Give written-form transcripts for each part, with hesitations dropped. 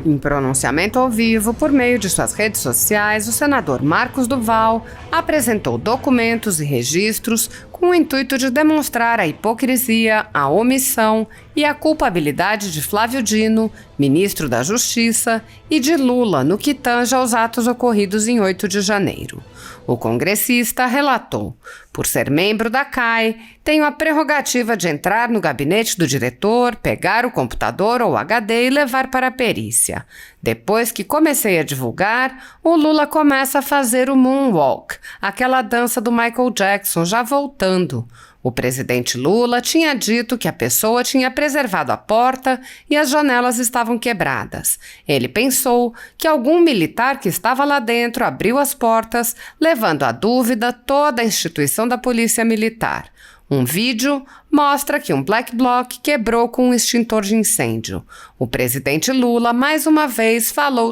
Em pronunciamento ao vivo, por meio de suas redes sociais, o senador Marcos Duval apresentou documentos e registros com o intuito de demonstrar a hipocrisia, a omissão e a culpabilidade de Flávio Dino, ministro da Justiça, e de Lula no que tange aos atos ocorridos em 8 de janeiro. O congressista relatou: por ser membro da CAI, tenho a prerrogativa de entrar no gabinete do diretor, pegar o computador ou HD e levar para a perícia. Depois que comecei a divulgar, o Lula começa a fazer o moonwalk, aquela dança do Michael Jackson, já voltando. O presidente Lula tinha dito que a pessoa tinha preservado a porta e as janelas estavam quebradas. Ele pensou que algum militar que estava lá dentro abriu as portas, levando à dúvida toda a instituição da Polícia Militar. Um vídeo mostra que um black bloc quebrou com um extintor de incêndio. O presidente Lula, mais uma vez, falou.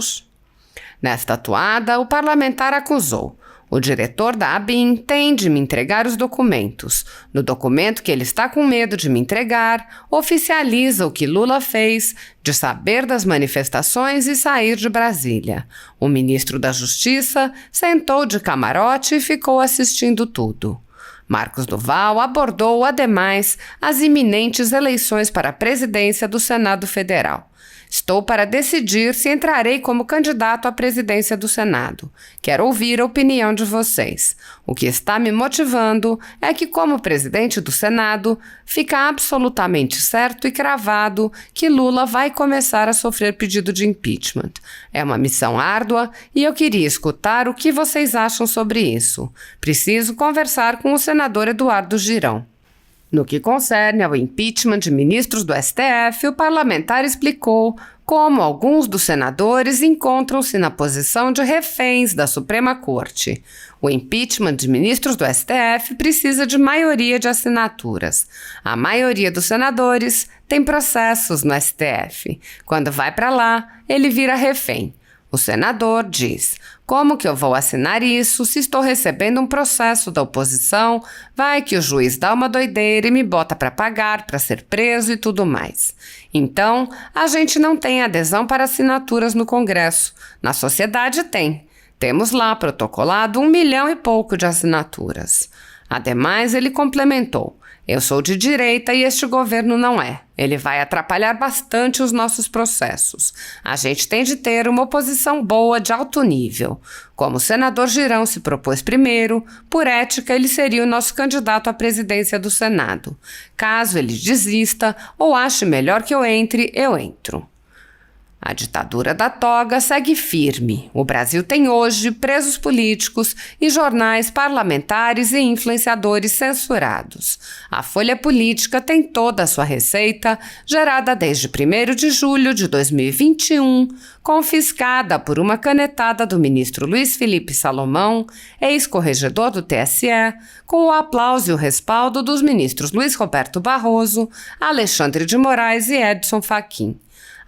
Nesta atuada, o parlamentar acusou: o diretor da ABIN tem de me entregar os documentos. No documento que ele está com medo de me entregar, oficializa o que Lula fez de saber das manifestações e sair de Brasília. O ministro da Justiça sentou de camarote e ficou assistindo tudo. Marcos Duval abordou, ademais, as iminentes eleições para a presidência do Senado Federal. Estou para decidir se entrarei como candidato à presidência do Senado. Quero ouvir a opinião de vocês. O que está me motivando é que, como presidente do Senado, fica absolutamente certo e cravado que Lula vai começar a sofrer pedido de impeachment. É uma missão árdua e eu queria escutar o que vocês acham sobre isso. Preciso conversar com o senador Eduardo Girão. No que concerne ao impeachment de ministros do STF, o parlamentar explicou como alguns dos senadores encontram-se na posição de reféns da Suprema Corte. O impeachment de ministros do STF precisa de maioria de assinaturas. A maioria dos senadores tem processos no STF. Quando vai para lá, ele vira refém. O senador diz: como que eu vou assinar isso se estou recebendo um processo da oposição? Vai que o juiz dá uma doideira e me bota para pagar, para ser preso e tudo mais. Então, a gente não tem adesão para assinaturas no Congresso. Na sociedade tem. Temos lá protocolado 1 milhão e pouco de assinaturas. Ademais, ele complementou: eu sou de direita e este governo não é. Ele vai atrapalhar bastante os nossos processos. A gente tem de ter uma oposição boa, de alto nível. Como o senador Girão se propôs primeiro, por ética ele seria o nosso candidato à presidência do Senado. Caso ele desista ou ache melhor que eu entre, eu entro. A ditadura da toga segue firme. O Brasil tem hoje presos políticos e jornais parlamentares e influenciadores censurados. A Folha Política tem toda a sua receita, gerada desde 1º de julho de 2021, confiscada por uma canetada do ministro Luiz Felipe Salomão, ex-corregedor do TSE, com o aplauso e o respaldo dos ministros Luiz Roberto Barroso, Alexandre de Moraes e Edson Fachin.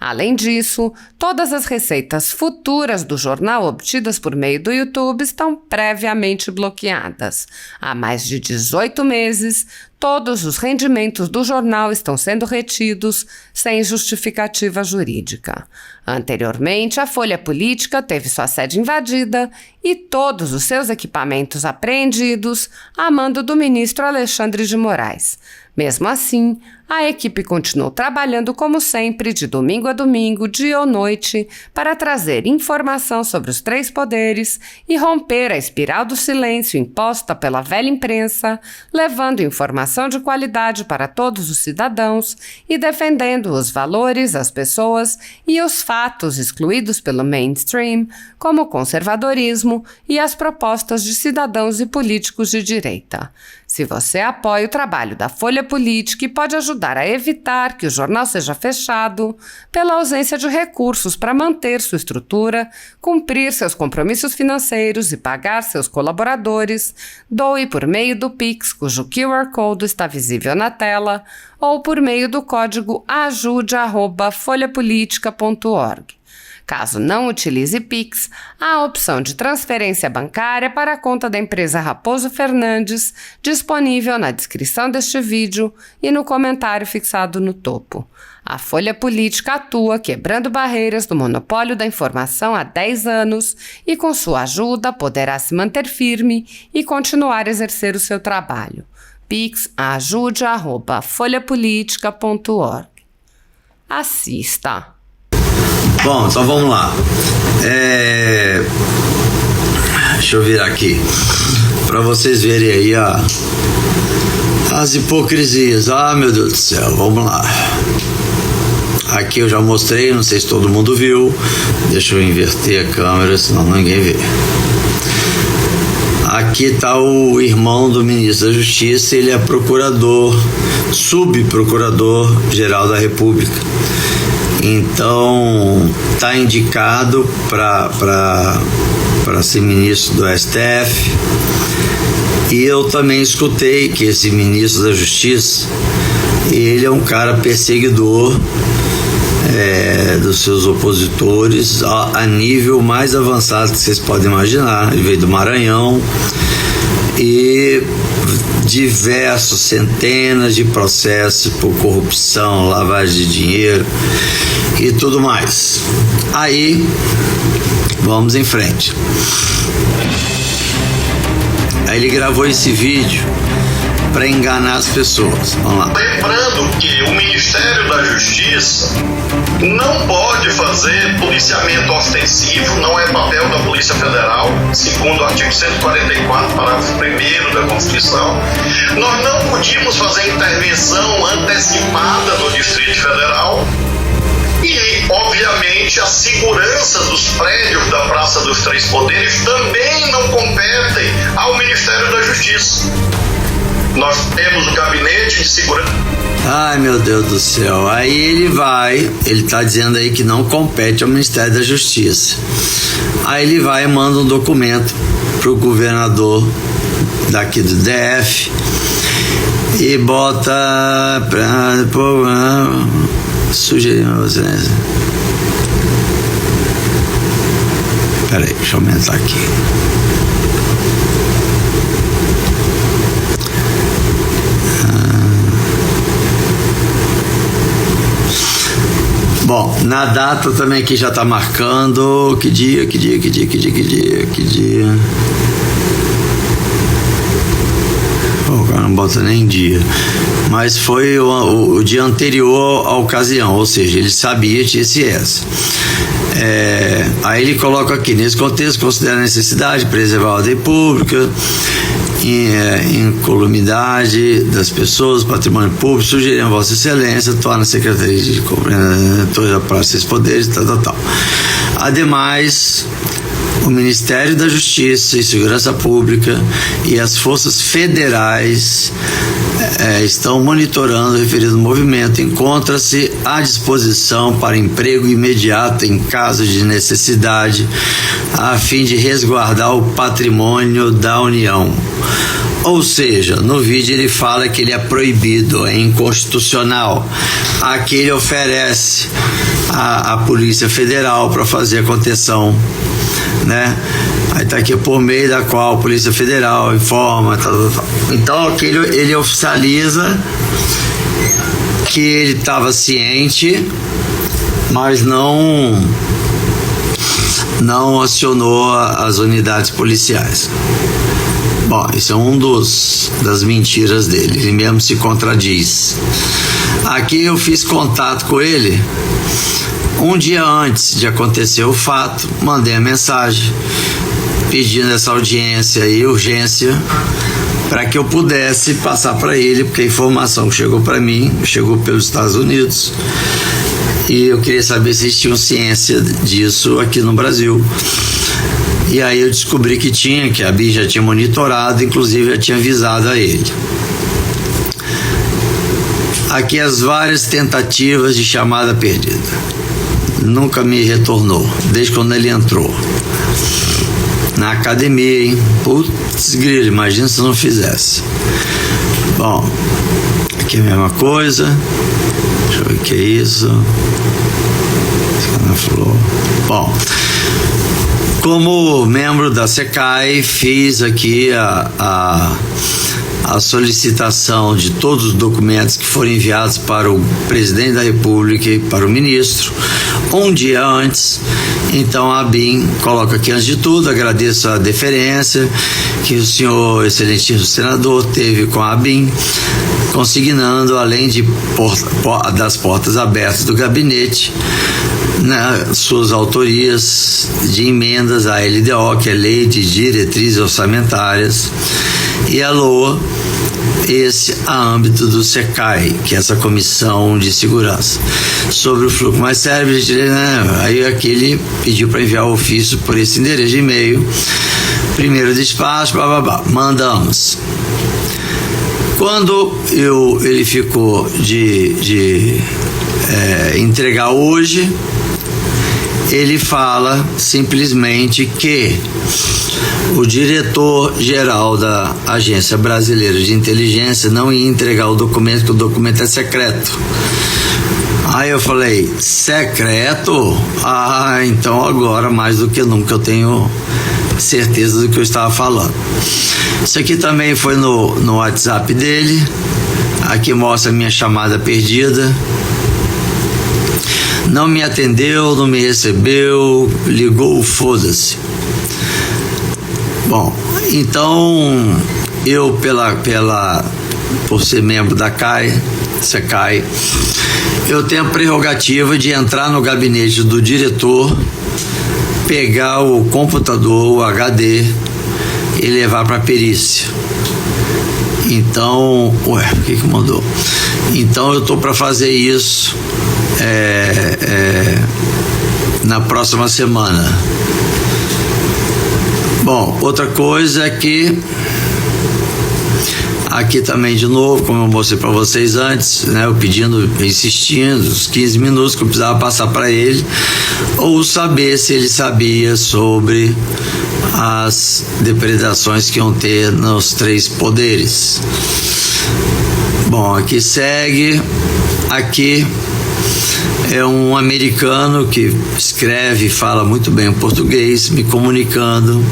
Além disso, todas as receitas futuras do jornal obtidas por meio do YouTube estão previamente bloqueadas. Há mais de 18 meses, todos os rendimentos do jornal estão sendo retidos sem justificativa jurídica. Anteriormente, a Folha Política teve sua sede invadida e todos os seus equipamentos apreendidos a mando do ministro Alexandre de Moraes. Mesmo assim, a equipe continuou trabalhando como sempre, de domingo a domingo, dia ou noite, para trazer informação sobre os 3 poderes e romper a espiral do silêncio imposta pela velha imprensa, levando informação de qualidade para todos os cidadãos e defendendo os valores, as pessoas e os fatos excluídos pelo mainstream, como o conservadorismo e as propostas de cidadãos e políticos de direita. Se você apoia o trabalho da Folha Política e pode ajudar a evitar que o jornal seja fechado, pela ausência de recursos para manter sua estrutura, cumprir seus compromissos financeiros e pagar seus colaboradores, doe por meio do Pix, cujo QR Code está visível na tela, ou por meio do código ajude@folhapolitica.org. Caso não utilize Pix, há a opção de transferência bancária para a conta da empresa Raposo Fernandes, disponível na descrição deste vídeo e no comentário fixado no topo. A Folha Política atua quebrando barreiras do monopólio da informação há 10 anos e, com sua ajuda, poderá se manter firme e continuar a exercer o seu trabalho. Pix ajude@folhapolitica.org. Assista. Bom, então vamos lá. Deixa eu virar aqui para vocês verem aí as hipocrisias. Ah, meu Deus do céu, vamos lá. Aqui eu já mostrei, não sei se todo mundo viu. Deixa eu inverter a câmera, senão ninguém vê. Aqui está o irmão do ministro da Justiça, ele é procurador, subprocurador-geral da República. Então, está indicado para ser ministro do STF. E eu também escutei que esse ministro da Justiça, ele é um cara perseguidor dos seus opositores a nível mais avançado que vocês podem imaginar. Ele veio do Maranhão e diversos, centenas de processos por corrupção, lavagem de dinheiro e tudo mais. Aí, vamos em frente. Aí ele gravou esse vídeo para enganar as pessoas. Vamos lá. Lembrando que o Ministério da Justiça não pode fazer policiamento ostensivo, não é papel da Polícia Federal, segundo o artigo 144, parágrafo 1º da Constituição. Nós não podíamos fazer intervenção antecipada no Distrito Federal. E, obviamente, a segurança dos prédios da Praça dos Três Poderes também não competem ao Ministério da Justiça. Nós temos o gabinete de segurança. Ai, meu Deus do céu. Aí ele tá dizendo aí que não compete ao Ministério da Justiça. Aí ele vai e manda um documento pro governador daqui do DF e bota pra sugerir a vocês. Peraí, deixa eu aumentar aqui. Bom, na data também aqui já tá marcando que dia. O cara não bota nem dia. Mas foi o dia anterior à ocasião, ou seja, ele sabia, tinha ciência. Aí ele coloca aqui, nesse contexto, considera a necessidade de preservar a ordem pública, incolumidade das pessoas, patrimônio público, sugerindo a Vossa Excelência, torna a Secretaria de Governadores da Praça dos Poderes, tal. Ademais, o Ministério da Justiça e Segurança Pública e as forças federais estão monitorando o referido movimento. Encontra-se à disposição para emprego imediato em caso de necessidade, a fim de resguardar o patrimônio da União. Ou seja, no vídeo ele fala que ele é proibido, é inconstitucional. Aqui ele oferece a Polícia Federal para fazer a contenção, né? Aí tá aqui, por meio da qual a Polícia Federal informa, tal. Então aqui ele oficializa que ele estava ciente, mas não acionou as unidades policiais. Bom, isso é das mentiras dele, ele mesmo se contradiz. Aqui eu fiz contato com ele um dia antes de acontecer o fato, mandei a mensagem pedindo essa audiência e urgência para que eu pudesse passar para ele, porque a informação que chegou para mim chegou pelos Estados Unidos e eu queria saber se eles tinham ciência disso aqui no Brasil. E aí eu descobri que a BI já tinha monitorado, inclusive já tinha avisado a ele. Aqui as várias tentativas de chamada perdida. Nunca me retornou, desde quando ele entrou. Na academia, hein? Putz, grilo, imagina se não fizesse. Bom, aqui é a mesma coisa. Deixa eu ver o que é isso. Bom, como membro da SECAI, fiz aqui a solicitação de todos os documentos que foram enviados para o presidente da República e para o ministro um dia antes. Então a ABIN coloca aqui, antes de tudo, agradeço a deferência que o senhor excelentíssimo senador teve com a ABIN, consignando, além das portas abertas do gabinete, suas autorias de emendas à LDO, que é Lei de Diretrizes Orçamentárias, e a LOA, esse a âmbito do SECAI, que é essa Comissão de Segurança. Sobre o fluxo mais sério, aí aqui ele pediu para enviar o ofício por esse endereço de e-mail, primeiro despacho, mandamos. Quando ele ficou de entregar hoje, ele fala simplesmente que o diretor-geral da Agência Brasileira de Inteligência não ia entregar o documento, que o documento é secreto. Aí eu falei, secreto? Então agora mais do que nunca eu tenho certeza do que eu estava falando. Isso aqui também foi no WhatsApp dele. Aqui mostra a minha chamada perdida. Não me atendeu, não me recebeu, ligou, foda-se. Bom, então eu por ser membro da SECAI, eu tenho a prerrogativa de entrar no gabinete do diretor, pegar o computador, o HD e levar para perícia. Então, por que mandou? Então eu estou para fazer isso na próxima semana. Bom, outra coisa é que aqui também de novo, como eu mostrei para vocês antes, eu insistindo, os 15 minutos que eu precisava passar para ele, ou saber se ele sabia sobre as depredações que iam ter nos 3 poderes. Bom, aqui segue, aqui é um americano que escreve e fala muito bem o português, me comunicando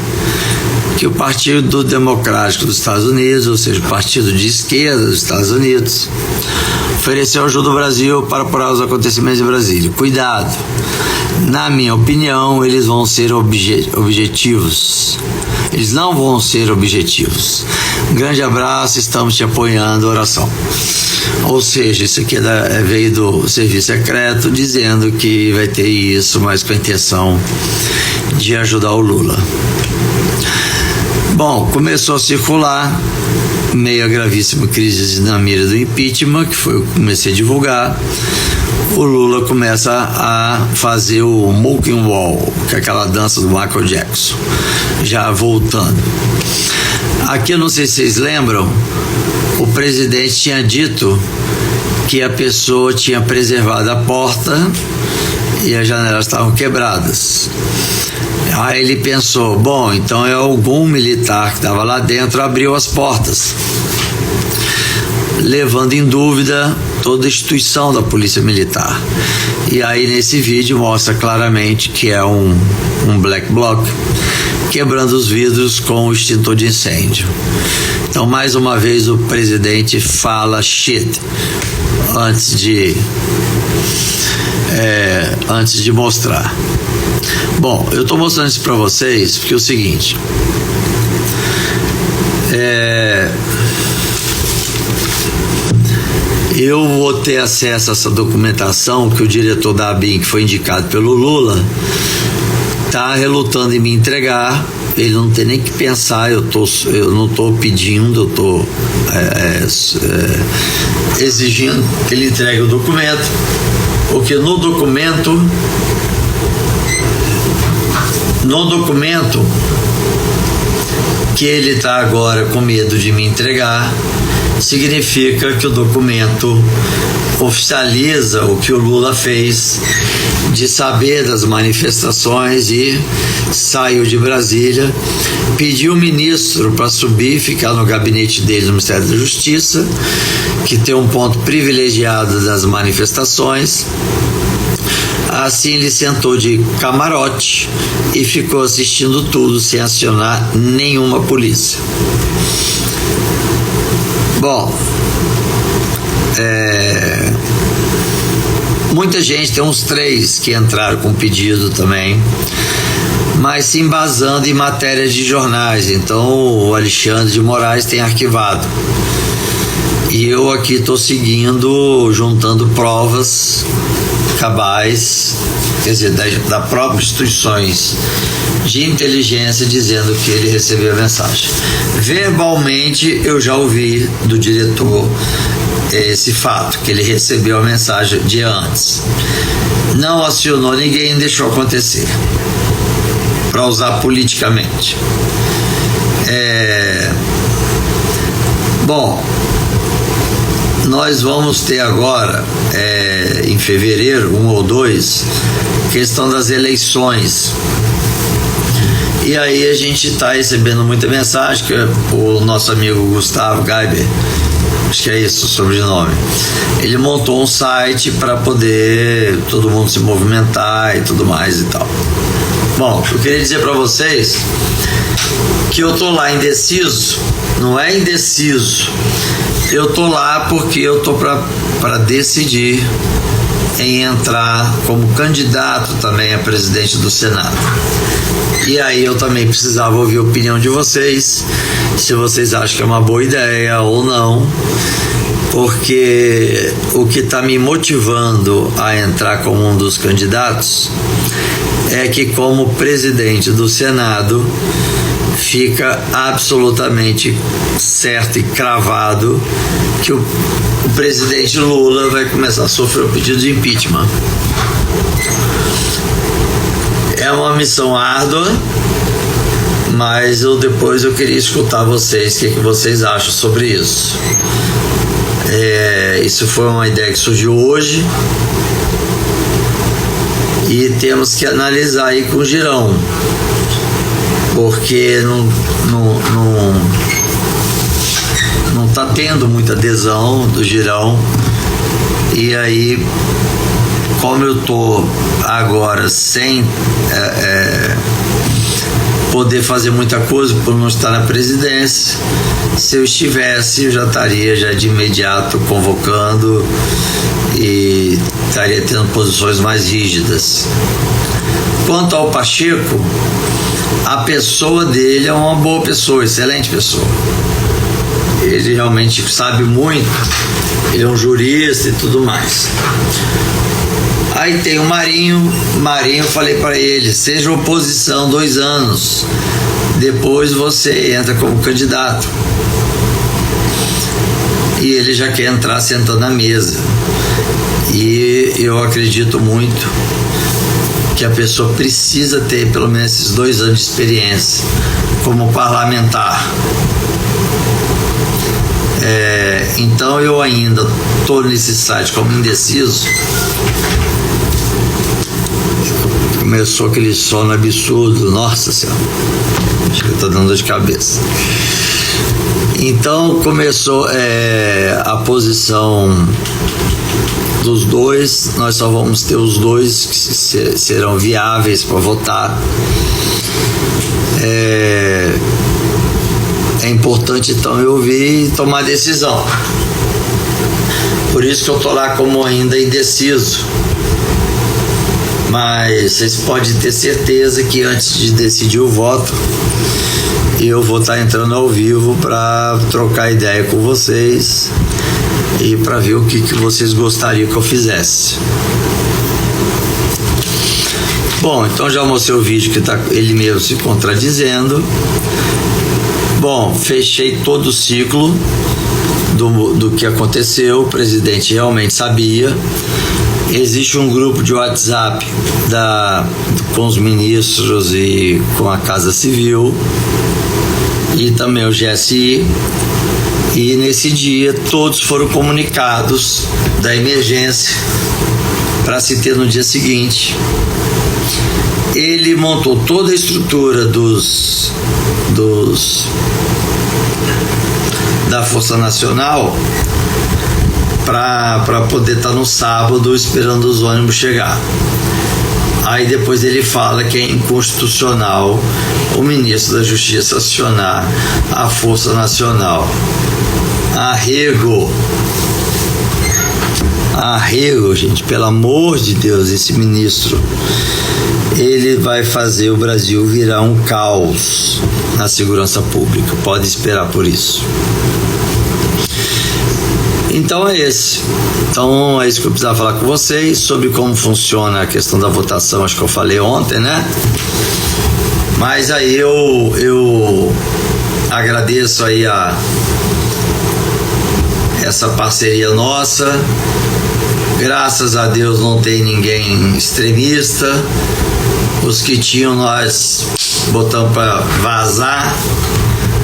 que o Partido Democrático dos Estados Unidos, ou seja, o partido de esquerda dos Estados Unidos, ofereceu ajuda ao Brasil para apurar os acontecimentos em Brasília. Cuidado, na minha opinião, eles vão ser objetivos. Eles não vão ser objetivos. Um grande abraço, estamos te apoiando, oração. Ou seja, isso aqui veio do serviço secreto dizendo que vai ter isso, mas com a intenção de ajudar o Lula. Bom, começou a circular, meio a gravíssima crise na mira do impeachment, que foi o que comecei a divulgar. O Lula começa a fazer o Moonwalk Wall, que é aquela dança do Michael Jackson, já voltando. Aqui eu não sei se vocês lembram, o presidente tinha dito que a pessoa tinha preservado a porta e as janelas estavam quebradas. Aí ele pensou, bom, então é algum militar que estava lá dentro abriu as portas, levando em dúvida toda a instituição da polícia militar. E aí nesse vídeo mostra claramente que é um black bloc quebrando os vidros com o extintor de incêndio. Então mais uma vez o presidente fala shit antes de mostrar. Bom, eu estou mostrando isso para vocês porque é o seguinte, eu vou ter acesso a essa documentação que o diretor da ABIN, que foi indicado pelo Lula, está relutando em me entregar. Ele não tem nem que pensar, eu não estou pedindo, eu estou exigindo que ele entregue o documento, porque no documento que ele está agora com medo de me entregar, significa que o documento oficializa o que o Lula fez de saber das manifestações e saiu de Brasília, pediu o ministro para subir e ficar no gabinete dele no Ministério da Justiça, que tem um ponto privilegiado das manifestações. Assim ele sentou de camarote e ficou assistindo tudo sem acionar nenhuma polícia. Bom, muita gente, tem uns 3 que entraram com pedido também, mas se embasando em matérias de jornais. Então o Alexandre de Moraes tem arquivado. E eu aqui estou seguindo, juntando provas cabais, quer dizer, da própria instituições de inteligência, dizendo que ele recebeu a mensagem. Verbalmente eu já ouvi do diretor esse fato, que ele recebeu a mensagem de antes. Não acionou ninguém, deixou acontecer, para usar politicamente. Bom, nós vamos ter agora, em fevereiro, 1 ou 2, questão das eleições. E aí a gente está recebendo muita mensagem, que o nosso amigo Gustavo Gaiber, acho que é isso o sobrenome, ele montou um site para poder todo mundo se movimentar e tudo mais e tal. Bom, eu queria dizer para vocês que eu tô lá indeciso. Não é indeciso, eu tô lá porque eu tô para decidir em entrar como candidato também a presidente do Senado. E aí eu também precisava ouvir a opinião de vocês, se vocês acham que é uma boa ideia ou não, porque o que está me motivando a entrar como um dos candidatos é que, como presidente do Senado, fica absolutamente certo e cravado que o presidente Lula vai começar a sofrer o pedido de impeachment. É uma missão árdua, mas depois eu queria escutar vocês, o que vocês acham sobre isso. Isso foi uma ideia que surgiu hoje e temos que analisar aí com o Girão, porque não está tendo muita adesão do Girão. E aí, como eu estou agora sem poder fazer muita coisa por não estar na presidência, se eu estivesse, eu já estaria de imediato convocando e estaria tendo posições mais rígidas. Quanto ao Pacheco, a pessoa dele é uma boa pessoa, excelente pessoa. Ele realmente sabe muito, ele é um jurista e tudo mais. Aí tem o Marinho, eu falei para ele, seja oposição 2 anos, depois você entra como candidato. E ele já quer entrar sentando na mesa. E eu acredito muito que a pessoa precisa ter pelo menos esses 2 anos de experiência como parlamentar. Então eu ainda estou nesse site como indeciso. Começou aquele sono absurdo, nossa senhora, acho que está dando dor de cabeça. Então começou a posição dos 2, nós só vamos ter os 2 que serão viáveis para votar. É importante então eu ouvir e tomar decisão. Por isso que eu estou lá como ainda indeciso. Mas vocês podem ter certeza que antes de decidir o voto, eu vou estar entrando ao vivo para trocar ideia com vocês e para ver o que vocês gostariam que eu fizesse. Bom, então já mostrei o vídeo que está ele mesmo se contradizendo. Bom, fechei todo o ciclo do que aconteceu, o presidente realmente sabia. Existe um grupo de WhatsApp com os ministros e com a Casa Civil e também o GSI, e nesse dia todos foram comunicados da emergência para se ter no dia seguinte. Ele montou toda a estrutura da Força Nacional para poder estar no sábado esperando os ônibus chegar. Aí depois ele fala que é inconstitucional o ministro da Justiça acionar a Força Nacional. Arrego, gente, pelo amor de Deus, esse ministro, ele vai fazer o Brasil virar um caos na segurança pública, pode esperar por isso. Então é isso que eu precisava falar com vocês sobre como funciona a questão da votação. Acho que eu falei ontem, né? Mas aí eu agradeço aí essa parceria nossa. Graças a Deus não tem ninguém extremista. Os que tinham, nós botamos para vazar,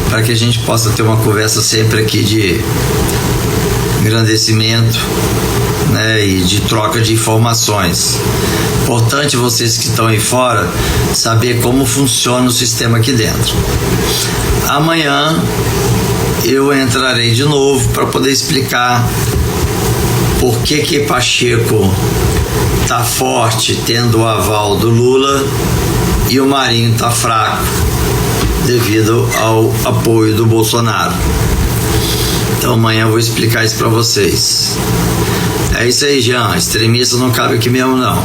para que a gente possa ter uma conversa sempre aqui de engrandecimento, né, e de troca de informações. Importante vocês que estão aí fora saber como funciona o sistema aqui dentro. Amanhã eu entrarei de novo para poder explicar por que Pacheco tá forte tendo o aval do Lula e o Marinho tá fraco devido ao apoio do Bolsonaro. Então amanhã eu vou explicar isso para vocês. É isso aí, Jean. Extremista não cabe aqui mesmo, não.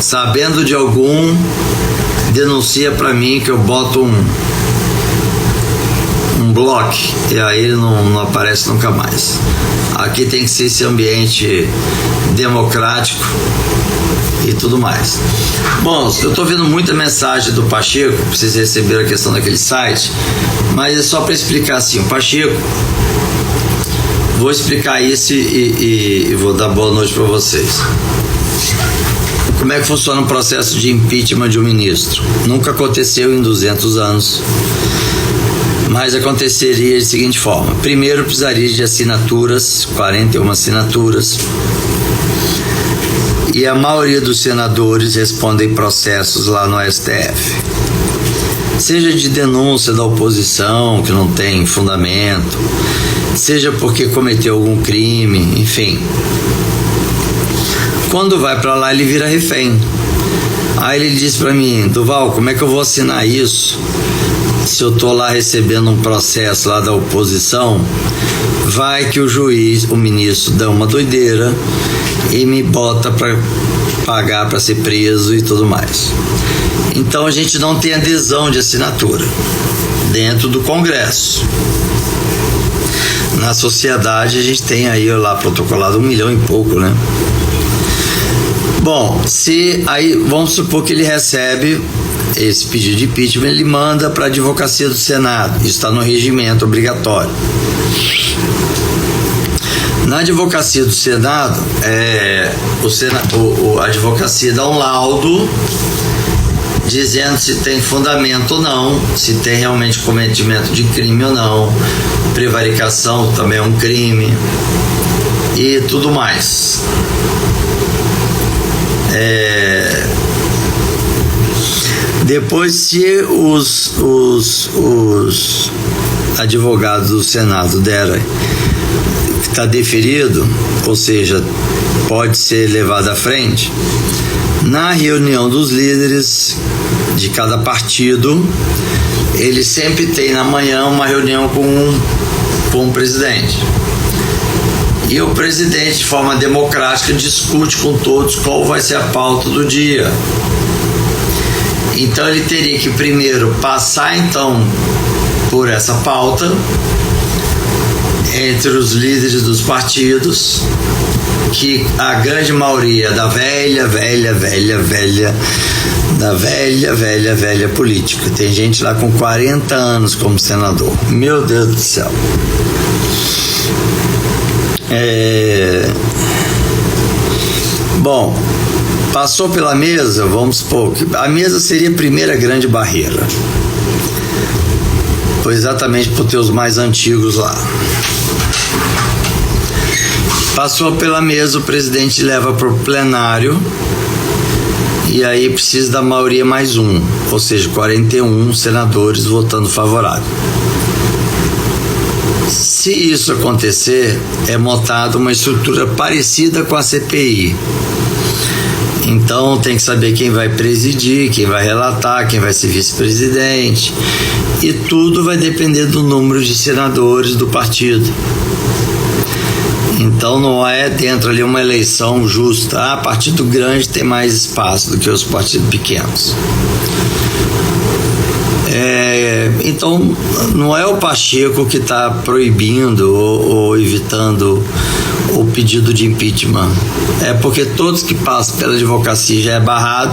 Sabendo de algum, denuncia para mim que eu boto um bloco e aí ele não aparece nunca mais. Aqui tem que ser esse ambiente democrático e tudo mais. Bom, eu estou vendo muita mensagem do Pacheco, vocês receberam a questão daquele site, mas é só para explicar assim, o Pacheco, vou explicar isso e vou dar boa noite para vocês. Como é que funciona o processo de impeachment de um ministro? Nunca aconteceu em 200 anos, mas aconteceria de seguinte forma. Primeiro precisaria de assinaturas, 41 assinaturas, e a maioria dos senadores respondem processos lá no STF. Seja de denúncia da oposição, que não tem fundamento, seja porque cometeu algum crime, enfim. Quando vai para lá, ele vira refém. Aí ele diz para mim: Duval, como é que eu vou assinar isso se eu tô lá recebendo um processo lá da oposição? Vai que o juiz, o ministro, dá uma doideira e me bota para pagar para ser preso e tudo mais. Então a gente não tem adesão de assinatura dentro do Congresso. Na sociedade a gente tem aí lá protocolado 1 milhão e pouco, né? Bom, aí vamos supor que ele recebe esse pedido de impeachment, ele manda para a advocacia do Senado. Isso está no regimento obrigatório. Na advocacia do Senado, a advocacia dá um laudo dizendo se tem fundamento ou não, se tem realmente cometimento de crime ou não, prevaricação também é um crime e tudo mais. Depois, se os advogados do Senado derem que está deferido, ou seja, pode ser levado à frente, na reunião dos líderes de cada partido, eles sempre têm na manhã uma reunião com o presidente. E o presidente, de forma democrática, discute com todos qual vai ser a pauta do dia. Então ele teria que primeiro passar então por essa pauta entre os líderes dos partidos, que a grande maioria da velha política. Tem gente lá com 40 anos como senador. Meu Deus do céu. Bom, passou pela mesa, vamos supor que a mesa seria a primeira grande barreira, foi exatamente por ter os mais antigos lá. Passou pela mesa, o presidente leva para o plenário e aí precisa da maioria mais um, ou seja, 41 senadores votando favorável. Se isso acontecer, é montada uma estrutura parecida com a CPI. Então tem que saber quem vai presidir, quem vai relatar, quem vai ser vice-presidente, e tudo vai depender do número de senadores do partido. Então não é dentro ali uma eleição justa. Partido grande tem mais espaço do que os partidos pequenos. Então não é o Pacheco que está proibindo ou evitando o pedido de impeachment. É porque todos que passam pela advocacia já é barrado.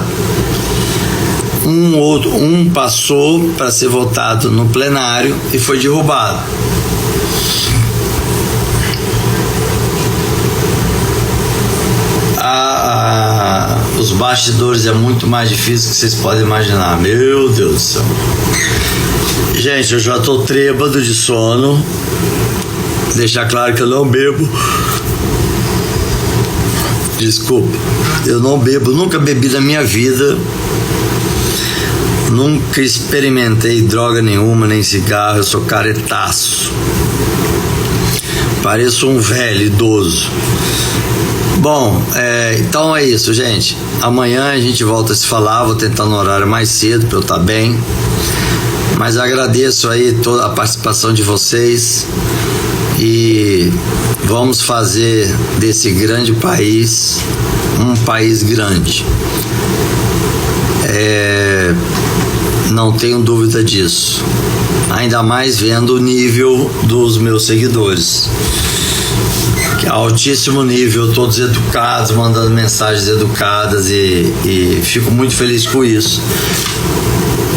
Um passou para ser votado no plenário e foi derrubado. Os bastidores é muito mais difícil que vocês podem imaginar. Meu Deus do céu. Gente, eu já tô trêbado de sono. Deixar claro que eu não bebo. Desculpa. Eu não bebo, nunca bebi na minha vida. Nunca experimentei droga nenhuma, nem cigarro. Eu sou caretaço. Pareço um velho idoso. Bom, então é isso, gente. Amanhã a gente volta a se falar. Vou tentar no horário mais cedo para eu estar bem. Mas agradeço aí toda a participação de vocês. E vamos fazer desse grande país um país grande. Não tenho dúvida disso. Ainda mais vendo o nível dos meus seguidores. Que é altíssimo nível, todos educados, mandando mensagens educadas e fico muito feliz com isso.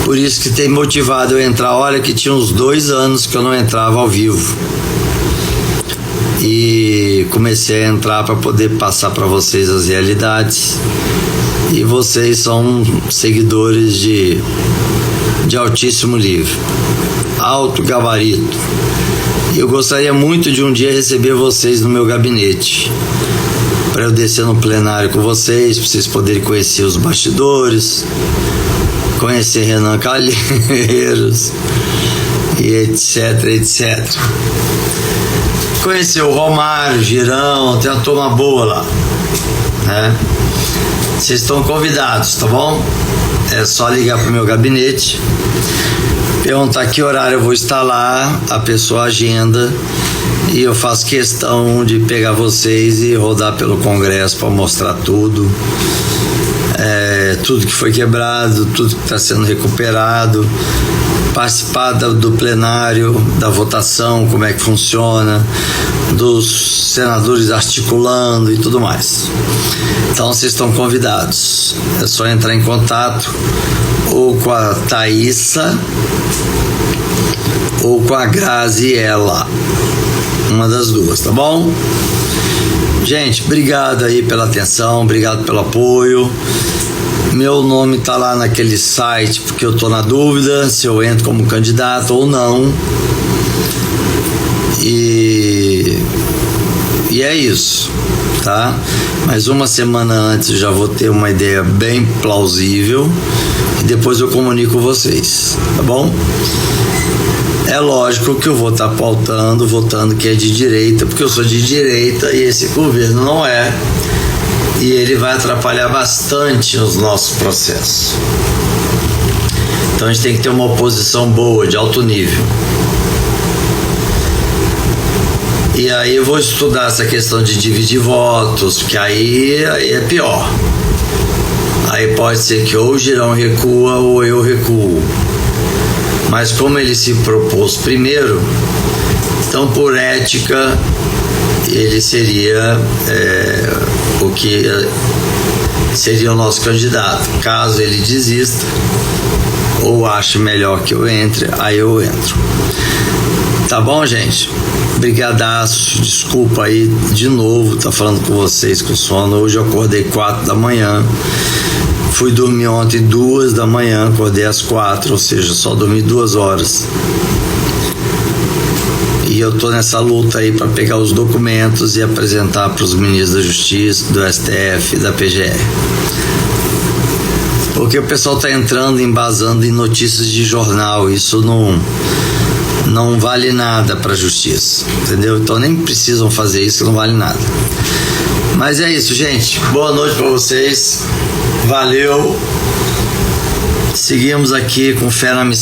Por isso que tem motivado eu entrar. Olha que tinha uns 2 anos que eu não entrava ao vivo. E comecei a entrar para poder passar para vocês as realidades. E vocês são seguidores de altíssimo nível, alto gabarito. Eu gostaria muito de um dia receber vocês no meu gabinete, para eu descer no plenário com vocês, para vocês poderem conhecer os bastidores, conhecer Renan Calheiros e etc, etc. Conhecer o Romário, Girão, tem uma turma boa lá, né? Vocês estão convidados, tá bom? É só ligar pro meu gabinete, perguntar que horário eu vou estar lá, a pessoa agenda e eu faço questão de pegar vocês e rodar pelo Congresso para mostrar tudo, tudo que foi quebrado, tudo que está sendo recuperado, participar do plenário, da votação, como é que funciona, dos senadores articulando e tudo mais. Então vocês estão convidados. É só entrar em contato ou com a Thaísa ou com a Graziella, uma das duas, tá bom? Gente, obrigado aí pela atenção, obrigado pelo apoio. Meu nome tá lá naquele site porque eu tô na dúvida se eu entro como candidato ou não. E é isso, tá? Mas uma semana antes eu já vou ter uma ideia bem plausível e depois eu comunico com vocês, tá bom? É lógico que eu vou estar votando que é de direita, porque eu sou de direita e esse governo não é. E ele vai atrapalhar bastante os nossos processos. Então a gente tem que ter uma oposição boa, de alto nível. E aí eu vou estudar essa questão de dividir votos, porque aí é pior. Aí pode ser que ou o Girão recua ou eu recuo. Mas como ele se propôs primeiro, então por ética ele seria o que seria o nosso candidato. Caso ele desista ou ache melhor que eu entre, aí eu entro. Tá bom, gente? Brigadaço, desculpa aí de novo, tá falando com vocês com sono. Hoje eu acordei 4 da manhã. Fui dormir ontem 2 da manhã, acordei às 4, ou seja, só dormi 2 horas. E eu tô nessa luta aí para pegar os documentos e apresentar para os ministros da Justiça, do STF e da PGR. Porque o pessoal tá entrando, embasando em notícias de jornal. Isso não vale nada para a justiça, entendeu? Então nem precisam fazer isso, que não vale nada. Mas é isso, gente. Boa noite para vocês. Valeu. Seguimos aqui com fé na missão.